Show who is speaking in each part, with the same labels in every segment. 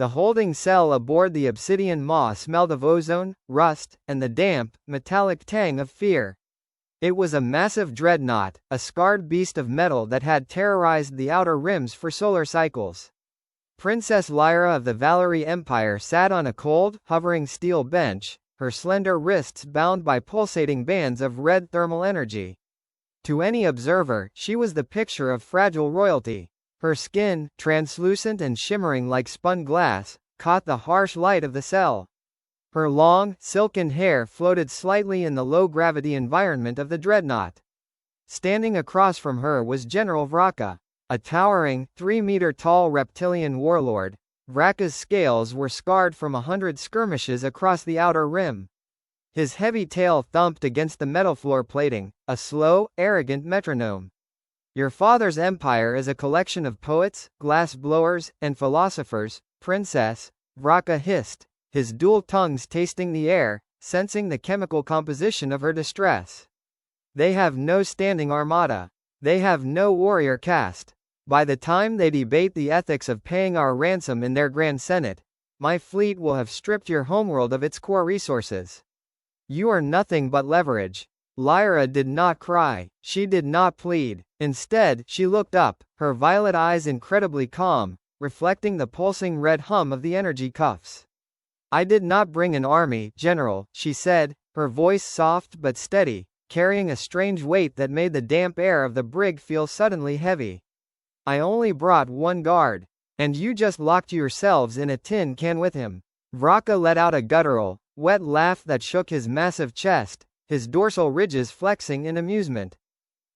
Speaker 1: The holding cell aboard the Obsidian Maw smelled of ozone, rust, and the damp, metallic tang of fear. It was a massive dreadnought, a scarred beast of metal that had terrorized the outer rims for solar cycles. Princess Lyra of the Valari Empire sat on a cold, hovering steel bench, her slender wrists bound by pulsating bands of red thermal energy. To any observer, she was the picture of fragile royalty. Her skin, translucent and shimmering like spun glass, caught the harsh light of the cell. Her long, silken hair floated slightly in the low-gravity environment of the dreadnought. Standing across from her was General Vraka, a towering, 3-meter-tall reptilian warlord. Vraka's scales were scarred from 100 skirmishes across the outer rim. His heavy tail thumped against the metal floor plating, a slow, arrogant metronome. Your father's empire is a collection of poets, glass-blowers, and philosophers, Princess, Vraka hissed, his dual tongues tasting the air, sensing the chemical composition of her distress. They have no standing armada. They have no warrior caste. By the time they debate the ethics of paying our ransom in their Grand Senate, my fleet will have stripped your homeworld of its core resources. You are nothing but leverage. Lyra did not cry. She did not plead. Instead, she looked up, her violet eyes incredibly calm, reflecting the pulsing red hum of the energy cuffs. I did not bring an army, General, she said, her voice soft but steady, carrying a strange weight that made the damp air of the brig feel suddenly heavy. I only brought one guard. And you just locked yourselves in a tin can with him. Vraka let out a guttural, wet laugh that shook his massive chest, his dorsal ridges flexing in amusement.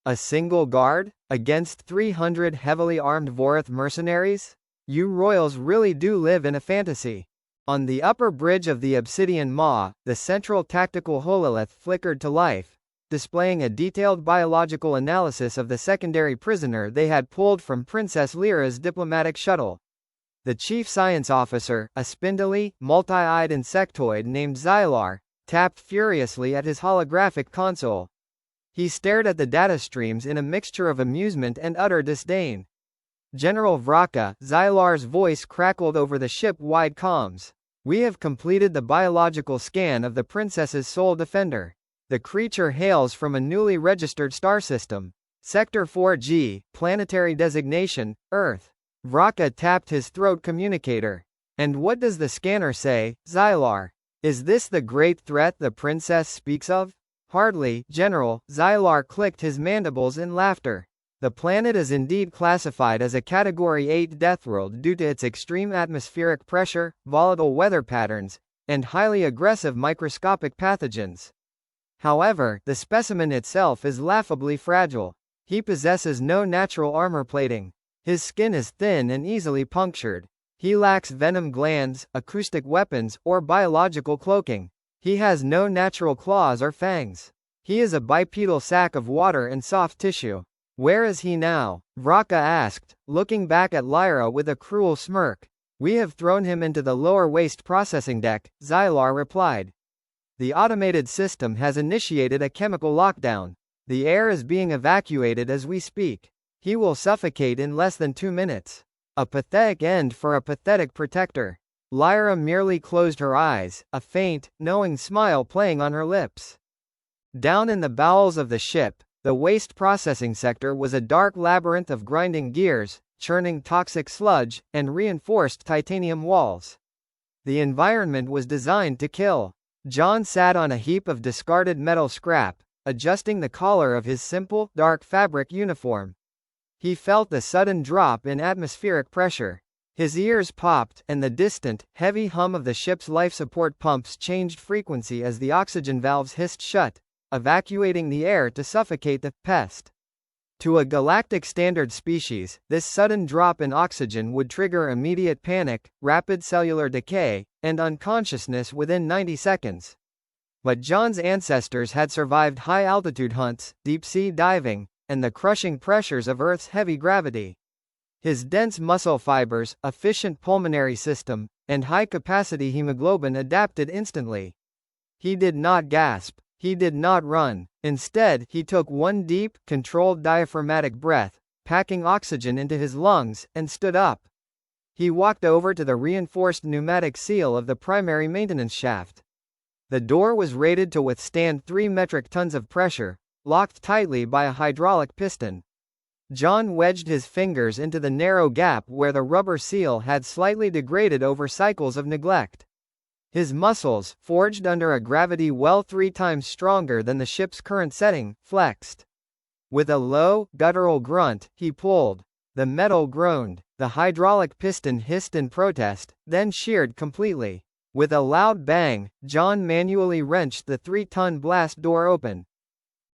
Speaker 1: A single guard? Against 300 heavily armed Vorath mercenaries? You royals really do live in a fantasy. On the upper bridge of the Obsidian Maw, the central tactical hololith flickered to life, displaying a detailed biological analysis of the secondary prisoner they had pulled from Princess Lyra's diplomatic shuttle. The chief science officer, a spindly, multi-eyed insectoid named Xylar, tapped furiously at his holographic console. He stared at the data streams in a mixture of amusement and utter disdain. General Vraka, Xylar's voice crackled over the ship-wide comms. We have completed the biological scan of the princess's sole defender. The creature hails from a newly registered star system. Sector 4G, planetary designation, Earth. Vraka tapped his throat communicator. And what does the scanner say, Xylar? Is this the great threat the princess speaks of? Hardly, General. Xylar clicked his mandibles in laughter. The planet is indeed classified as a Category-8 Deathworld due to its extreme atmospheric pressure, volatile weather patterns, and highly aggressive microscopic pathogens. However, the specimen itself is laughably fragile. He possesses no natural armor plating. His skin is thin and easily punctured. He lacks venom glands, acoustic weapons, or biological cloaking. He has no natural claws or fangs. He is a bipedal sack of water and soft tissue. Where is he now? Vraka asked, looking back at Lyra with a cruel smirk. We have thrown him into the lower waste processing deck, Xylar replied. The automated system has initiated a chemical lockdown. The air is being evacuated as we speak. He will suffocate in less than 2 minutes. A pathetic end for a pathetic protector. Lyra merely closed her eyes, a faint, knowing smile playing on her lips. Down in the bowels of the ship, the waste processing sector was a dark labyrinth of grinding gears, churning toxic sludge, and reinforced titanium walls. The environment was designed to kill. John sat on a heap of discarded metal scrap, adjusting the collar of his simple, dark fabric uniform. He felt the sudden drop in atmospheric pressure. His ears popped, and the distant, heavy hum of the ship's life support pumps changed frequency as the oxygen valves hissed shut, evacuating the air to suffocate the pest. To a galactic standard species, this sudden drop in oxygen would trigger immediate panic, rapid cellular decay, and unconsciousness within 90 seconds. But John's ancestors had survived high-altitude hunts, deep-sea diving, and the crushing pressures of Earth's heavy gravity. His dense muscle fibers, efficient pulmonary system, and high-capacity hemoglobin adapted instantly. He did not gasp. He did not run. Instead, he took one deep, controlled diaphragmatic breath, packing oxygen into his lungs, and stood up. He walked over to the reinforced pneumatic seal of the primary maintenance shaft. The door was rated to withstand 3 metric tons of pressure, locked tightly by a hydraulic piston. John wedged his fingers into the narrow gap where the rubber seal had slightly degraded over cycles of neglect. His muscles, forged under a gravity well 3 times stronger than the ship's current setting, flexed. With a low, guttural grunt, he pulled. The metal groaned. The hydraulic piston hissed in protest, then sheared completely. With a loud bang, John manually wrenched the 3-ton blast door open.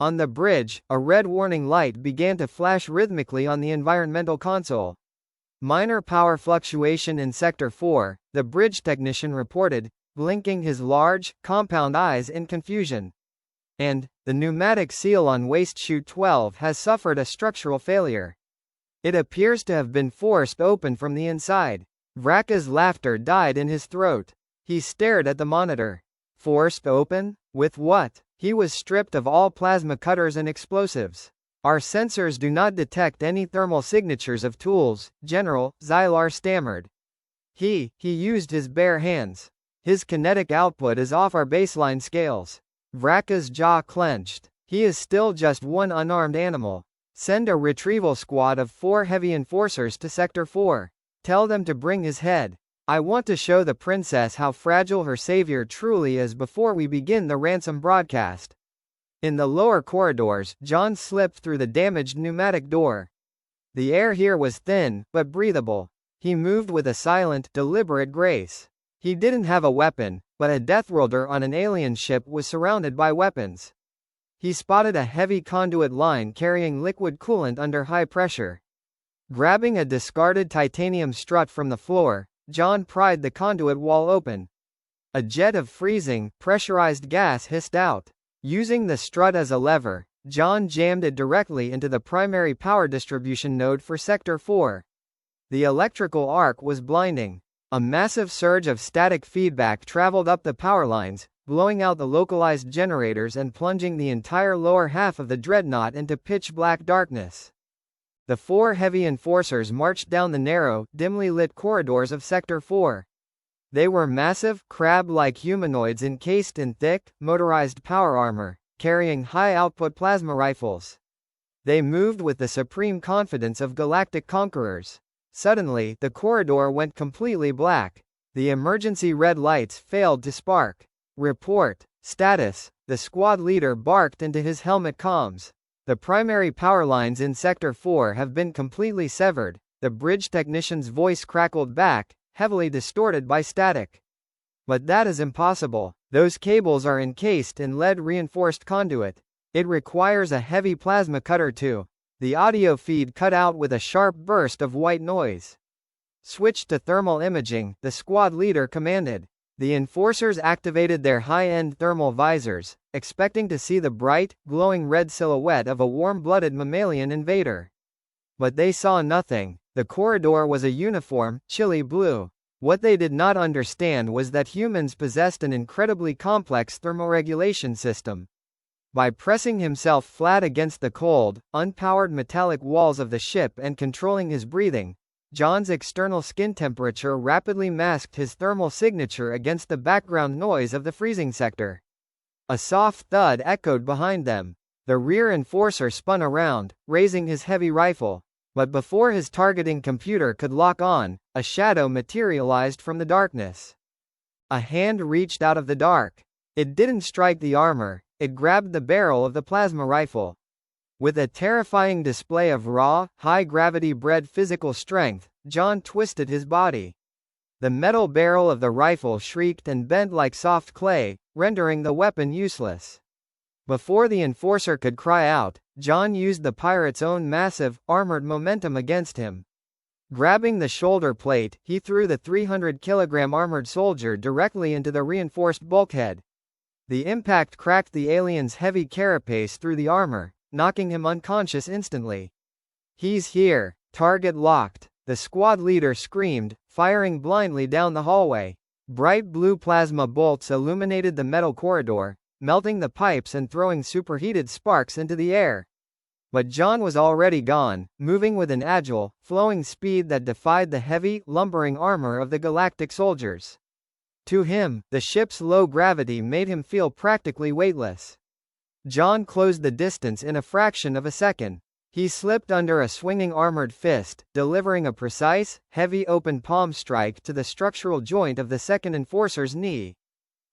Speaker 1: On the bridge, a red warning light began to flash rhythmically on the environmental console. Minor power fluctuation in Sector 4, the bridge technician reported, blinking his large, compound eyes in confusion. And, the pneumatic seal on waste chute 12 has suffered a structural failure. It appears to have been forced open from the inside. Vraka's laughter died in his throat. He stared at the monitor. Forced open? With what? He was stripped of all plasma cutters and explosives. Our sensors do not detect any thermal signatures of tools, General, Xylar stammered. He used his bare hands. His kinetic output is off our baseline scales. Vraka's jaw clenched. He is still just one unarmed animal. Send a retrieval squad of 4 heavy enforcers to Sector 4. Tell them to bring his head. I want to show the princess how fragile her savior truly is before we begin the ransom broadcast. In the lower corridors, John slipped through the damaged pneumatic door. The air here was thin, but breathable. He moved with a silent, deliberate grace. He didn't have a weapon, but a Deathworlder on an alien ship was surrounded by weapons. He spotted a heavy conduit line carrying liquid coolant under high pressure. Grabbing a discarded titanium strut from the floor, John pried the conduit wall open. A jet of freezing, pressurized gas hissed out. Using the strut as a lever, John jammed it directly into the primary power distribution node for Sector 4. The electrical arc was blinding. A massive surge of static feedback traveled up the power lines, blowing out the localized generators and plunging the entire lower half of the dreadnought into pitch-black darkness. The 4 heavy enforcers marched down the narrow, dimly lit corridors of Sector 4. They were massive, crab-like humanoids encased in thick, motorized power armor, carrying high-output plasma rifles. They moved with the supreme confidence of galactic conquerors. Suddenly, the corridor went completely black. The emergency red lights failed to spark. Report. Status. The squad leader barked into his helmet comms. The primary power lines in Sector 4 have been completely severed. The bridge technician's voice crackled back, heavily distorted by static. But that is impossible. Those cables are encased in lead-reinforced conduit. It requires a heavy plasma cutter to. The audio feed cut out with a sharp burst of white noise. Switch to thermal imaging, the squad leader commanded. The enforcers activated their high-end thermal visors, expecting to see the bright, glowing red silhouette of a warm-blooded mammalian invader. But they saw nothing. The corridor was a uniform, chilly blue. What they did not understand was that humans possessed an incredibly complex thermoregulation system. By pressing himself flat against the cold, unpowered metallic walls of the ship and controlling his breathing, John's external skin temperature rapidly masked his thermal signature against the background noise of the freezing sector. A soft thud echoed behind them. The rear enforcer spun around, raising his heavy rifle. But before his targeting computer could lock on, a shadow materialized from the darkness. A hand reached out of the dark. It didn't strike the armor, it grabbed the barrel of the plasma rifle. With a terrifying display of raw, high-gravity-bred physical strength, John twisted his body. The metal barrel of the rifle shrieked and bent like soft clay, rendering the weapon useless. Before the enforcer could cry out, John used the pirate's own massive, armored momentum against him. Grabbing the shoulder plate, he threw the 300-kilogram armored soldier directly into the reinforced bulkhead. The impact cracked the alien's heavy carapace through the armor, knocking him unconscious instantly. "He's here. Target locked," the squad leader screamed, firing blindly down the hallway. Bright blue plasma bolts illuminated the metal corridor, melting the pipes and throwing superheated sparks into the air. But John was already gone, moving with an agile, flowing speed that defied the heavy, lumbering armor of the galactic soldiers. To him, the ship's low gravity made him feel practically weightless. John closed the distance in a fraction of a second. He slipped under a swinging armored fist, delivering a precise, heavy open palm strike to the structural joint of the second enforcer's knee.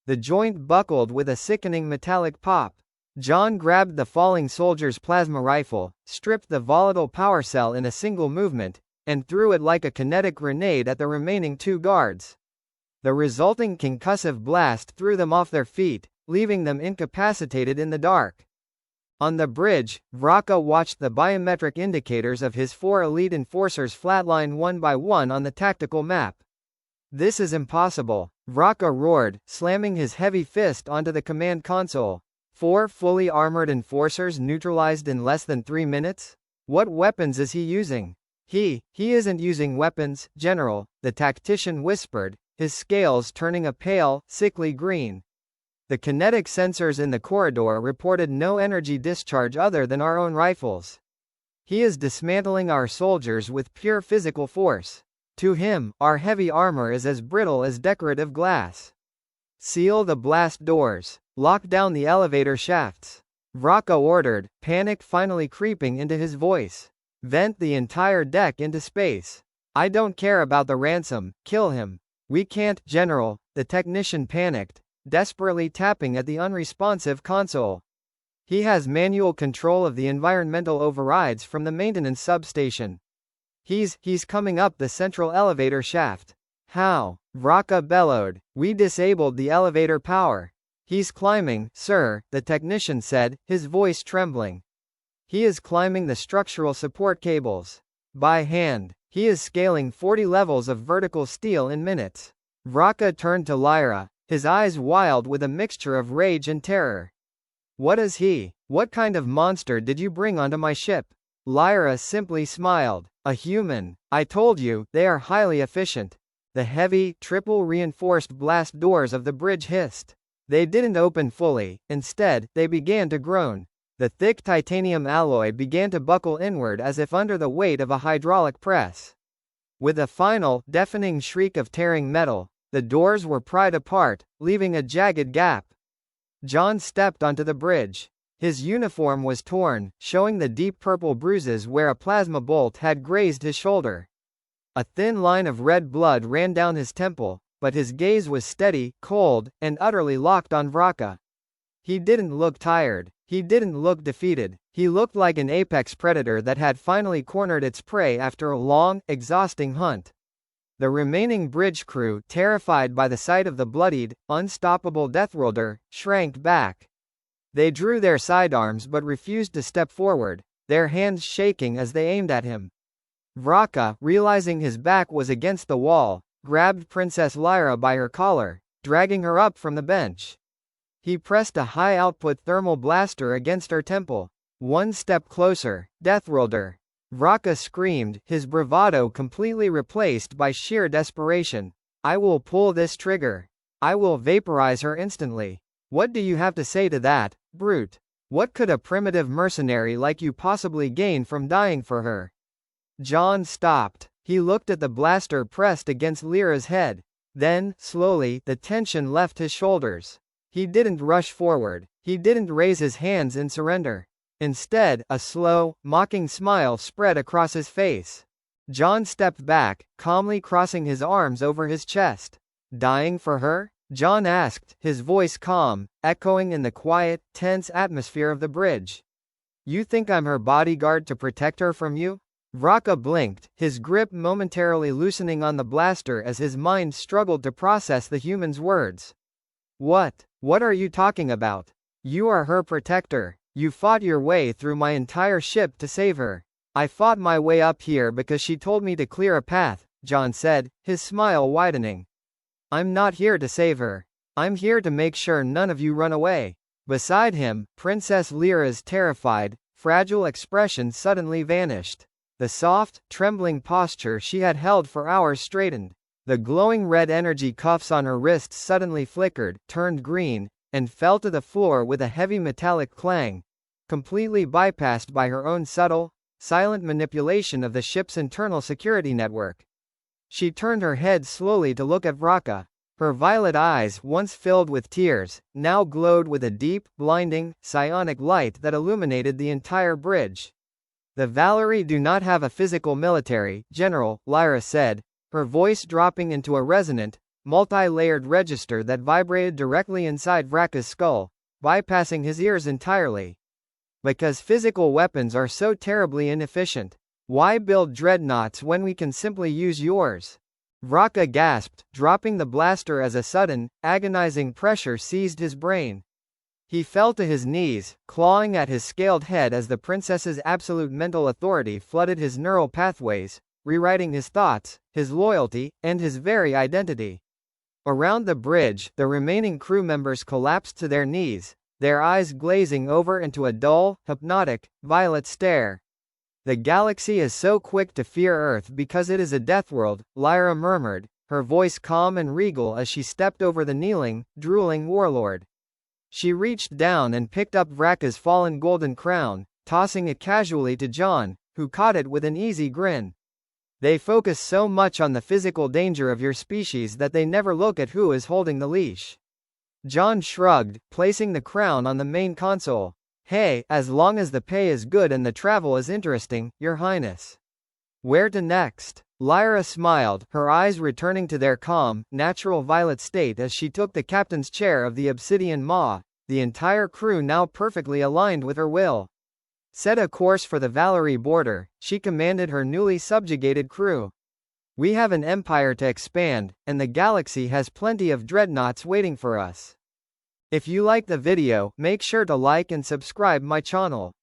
Speaker 1: The joint buckled with a sickening metallic pop. John grabbed the falling soldier's plasma rifle, stripped the volatile power cell in a single movement, and threw it like a kinetic grenade at the remaining two guards. The resulting concussive blast threw them off their feet, leaving them incapacitated in the dark. On the bridge, Vraka watched the biometric indicators of his 4 elite enforcers flatline one by one on the tactical map. "This is impossible," Vraka roared, slamming his heavy fist onto the command console. 4 fully armored enforcers neutralized in less than 3 minutes? What weapons is he using? He isn't using weapons, General, the tactician whispered, his scales turning a pale, sickly green. The kinetic sensors in the corridor reported no energy discharge other than our own rifles. He is dismantling our soldiers with pure physical force. To him, our heavy armor is as brittle as decorative glass. Seal the blast doors. Lock down the elevator shafts. Vraka ordered, panic finally creeping into his voice. Vent the entire deck into space. I don't care about the ransom, kill him. We can't, General, the technician panicked, desperately tapping at the unresponsive console. He has manual control of the environmental overrides from the maintenance substation. He's coming up the central elevator shaft. How? Vraka bellowed. We disabled the elevator power. He's climbing, sir, the technician said, his voice trembling. He is climbing the structural support cables. By hand. He is scaling 40 levels of vertical steel in minutes. Vraka turned to Lyra, his eyes wild with a mixture of rage and terror. What is he? What kind of monster did you bring onto my ship? Lyra simply smiled. A human. I told you, they are highly efficient. The heavy, triple-reinforced blast doors of the bridge hissed. They didn't open fully, instead, they began to groan. The thick titanium alloy began to buckle inward as if under the weight of a hydraulic press. With a final, deafening shriek of tearing metal, the doors were pried apart, leaving a jagged gap. John stepped onto the bridge. His uniform was torn, showing the deep purple bruises where a plasma bolt had grazed his shoulder. A thin line of red blood ran down his temple, but his gaze was steady, cold, and utterly locked on Vraka. He didn't look tired. He didn't look defeated. He looked like an apex predator that had finally cornered its prey after a long, exhausting hunt. The remaining bridge crew, terrified by the sight of the bloodied, unstoppable Deathworlder, shrank back. They drew their sidearms but refused to step forward, their hands shaking as they aimed at him. Vraka, realizing his back was against the wall, grabbed Princess Lyra by her collar, dragging her up from the bench. He pressed a high-output thermal blaster against her temple. One step closer, Deathworlder. Vraka screamed, his bravado completely replaced by sheer desperation. I will pull this trigger. I will vaporize her instantly. What do you have to say to that, brute? What could a primitive mercenary like you possibly gain from dying for her? John stopped. He looked at the blaster pressed against Lyra's head. Then, slowly, the tension left his shoulders. He didn't rush forward. He didn't raise his hands in surrender. Instead, a slow, mocking smile spread across his face. John stepped back, calmly crossing his arms over his chest. Dying for her? John asked, his voice calm, echoing in the quiet, tense atmosphere of the bridge. You think I'm her bodyguard to protect her from you? Vraka blinked, his grip momentarily loosening on the blaster as his mind struggled to process the human's words. What are you talking about? You are her protector. You fought your way through my entire ship to save her. I fought my way up here because she told me to clear a path, John said, his smile widening. I'm not here to save her. I'm here to make sure none of you run away. Beside him, Princess Lyra's terrified, fragile expression suddenly vanished. The soft, trembling posture she had held for hours straightened. The glowing red energy cuffs on her wrists suddenly flickered, turned green, and fell to the floor with a heavy metallic clang. completely bypassed by her own subtle, silent manipulation of the ship's internal security network. She turned her head slowly to look at Vraka. Her violet eyes, once filled with tears, now glowed with a deep, blinding, psionic light that illuminated the entire bridge. The Valari do not have a physical military, General, Lyra said, her voice dropping into a resonant, multi-layered register that vibrated directly inside Vraka's skull, bypassing his ears entirely. Because physical weapons are so terribly inefficient. Why build dreadnoughts when we can simply use yours? Vraka gasped, dropping the blaster as a sudden, agonizing pressure seized his brain. He fell to his knees, clawing at his scaled head as the princess's absolute mental authority flooded his neural pathways, rewriting his thoughts, his loyalty, and his very identity. Around the bridge, the remaining crew members collapsed to their knees, their eyes glazing over into a dull, hypnotic, violet stare. The galaxy is so quick to fear Earth because it is a deathworld, Lyra murmured, her voice calm and regal as she stepped over the kneeling, drooling warlord. She reached down and picked up Vraka's fallen golden crown, tossing it casually to John, who caught it with an easy grin. They focus so much on the physical danger of your species that they never look at who is holding the leash. John shrugged, placing the crown on the main console. Hey, as long as the pay is good and the travel is interesting, Your Highness. Where to next? Lyra smiled, her eyes returning to their calm, natural violet state as she took the captain's chair of the Obsidian Maw, the entire crew now perfectly aligned with her will. Set a course for the Valari border, she commanded her newly subjugated crew. We have an empire to expand, and the galaxy has plenty of dreadnoughts waiting for us. If you like the video, make sure to like and subscribe my channel.